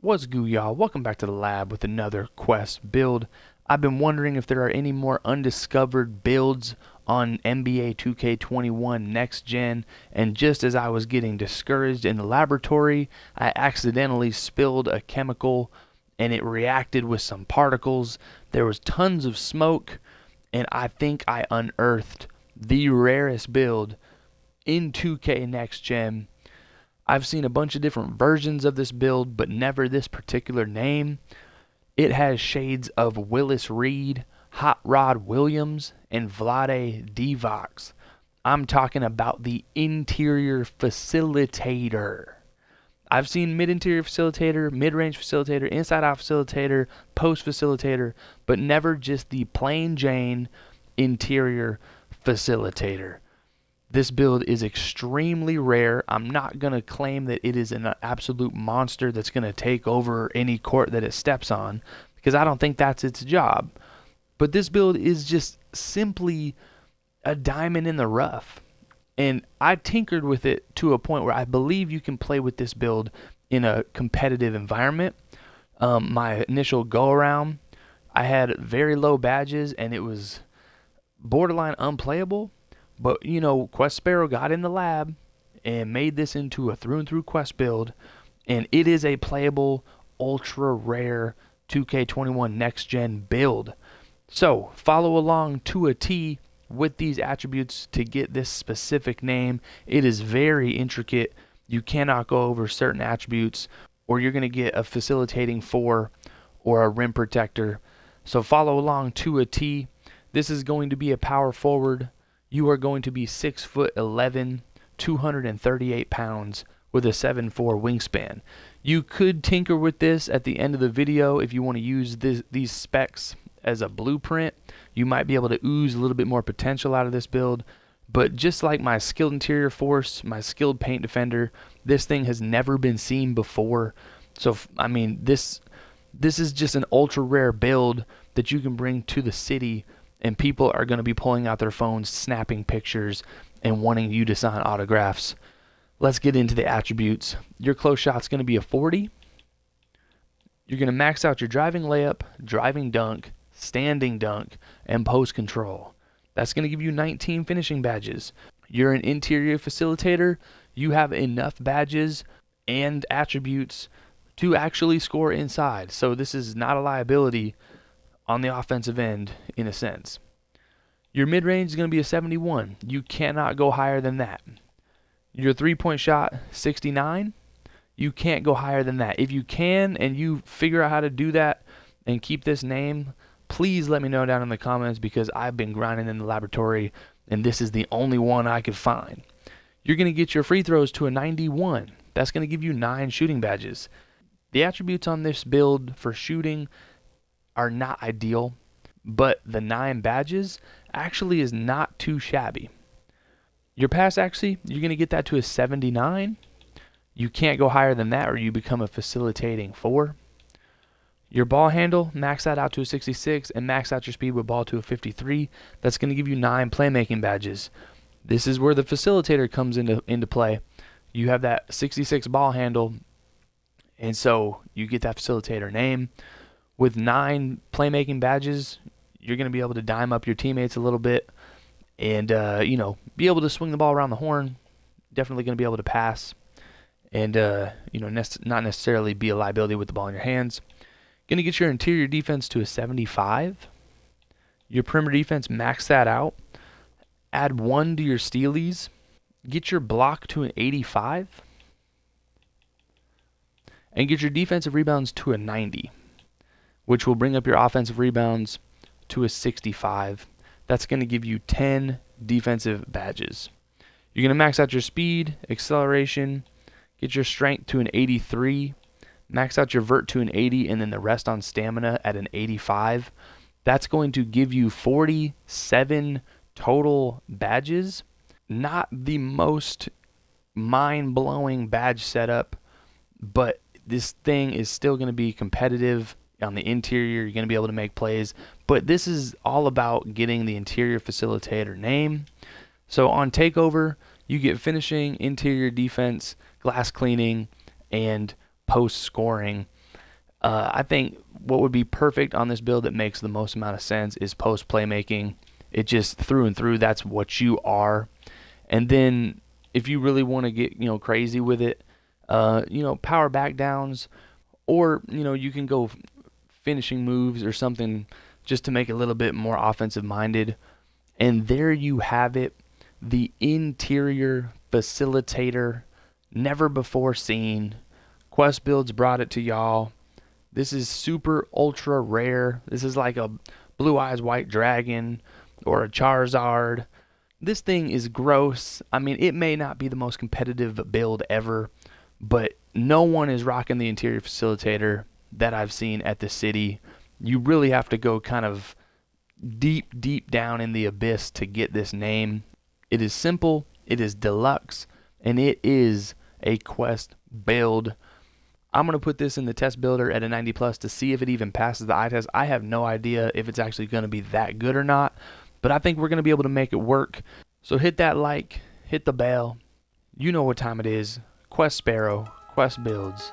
What's good, y'all? Welcome back to the lab with another quest build. I've been wondering if there are any more undiscovered builds on NBA 2K21 Next Gen, and just as I was getting discouraged in the laboratory, I accidentally spilled a chemical and it reacted with some particles. There was tons of smoke, and I think I unearthed the rarest build in 2K Next Gen. I've seen a bunch of different versions of this build, but never this particular name. It has shades of Willis Reed, Hot Rod Williams, and Vlade Divac. I'm talking about the Interior Facilitator. I've seen mid-interior facilitator, mid-range facilitator, inside-out facilitator, post facilitator, but never just the plain Jane interior facilitator. This build is extremely rare. I'm not going to claim that it is an absolute monster that's going to take over any court that it steps on, because I don't think that's its job. But this build is just simply a diamond in the rough. And I tinkered with it to a point where I believe you can play with this build in a competitive environment. My initial go around, I had very low badges and it was borderline unplayable. But, Quest Sparrow got in the lab and made this into a through and through quest build, and it is a playable, ultra rare 2K21 Next Gen build. So, follow along to a T with these attributes to get this specific name. It is very intricate. You cannot go over certain attributes, or you're going to get a facilitating 4 or a rim protector. So, follow along to a T. This is going to be a power forward. You are going to be 6'11", 238 pounds with a 7'4" wingspan. You could tinker with this at the end of the video if you want to use these specs as a blueprint. You might be able to ooze a little bit more potential out of this build. But just like my skilled interior force, my skilled paint defender, this thing has never been seen before. So, this is just an ultra rare build that you can bring to the city, and people are going to be pulling out their phones, snapping pictures, and wanting you to sign autographs. Let's get into the attributes. Your close shot's going to be a 40. You're going to max out your driving layup, driving dunk, standing dunk, and post control. That's going to give you 19 finishing badges. You're an interior facilitator. You have enough badges and attributes to actually score inside. So this is not a liability on the offensive end, in a sense. Your mid-range is going to be a 71. You cannot go higher than that. Your three-point shot, 69. You can't go higher than that. If you can and you figure out how to do that and keep this name, please let me know down in the comments, because I've been grinding in the laboratory and this is the only one I could find. You're going to get your free throws to a 91. That's going to give you 9 shooting badges. The attributes on this build for shooting are not ideal, but the 9 badges actually is not too shabby. Your pass accuracy, you're going to get that to a 79. You can't go higher than that or you become a facilitating 4. Your ball handle, max that out to a 66 and max out your speed with ball to a 53. That's going to give you 9 playmaking badges. This is where the facilitator comes into play. You have that 66 ball handle, and so you get that facilitator name. With 9 playmaking badges, you're going to be able to dime up your teammates a little bit and, be able to swing the ball around the horn. Definitely going to be able to pass and, not necessarily be a liability with the ball in your hands. Going to get your interior defense to a 75. Your perimeter defense, max that out. Add 1 to your stealies. Get your block to an 85. And get your defensive rebounds to a 90. Which will bring up your offensive rebounds to a 65. That's going to give you 10 defensive badges. You're going to max out your speed, acceleration, get your strength to an 83, max out your vert to an 80, and then the rest on stamina at an 85. That's going to give you 47 total badges. Not the most mind-blowing badge setup, but this thing is still going to be competitive. On the interior, you're going to be able to make plays, but this is all about getting the interior facilitator name. So on takeover, you get finishing, interior defense, glass cleaning, and post scoring. I think what would be perfect on this build that makes the most amount of sense is post playmaking. It just through and through, that's what you are. And then if you really want to get crazy with it, power back downs, or you can go finishing moves or something just to make it a little bit more offensive minded. And there you have it, the interior facilitator, never before seen. Quest Builds brought it to y'all. This is super ultra rare. This is like a Blue Eyes White Dragon or a Charizard. This thing is gross. I mean, it may not be the most competitive build ever, but no one is rocking the interior facilitator that I've seen at the city. You really have to go kind of deep down in the abyss to get this name. It is simple, it is deluxe, and it is a quest build. I'm going to put this in the test builder at a 90 plus to see if it even passes the eye test. I have no idea if it's actually going to be that good or not, but I think we're going to be able to make it work. So hit that like, hit the bell. You know what time it is. Quest Sparrow, Quest Builds.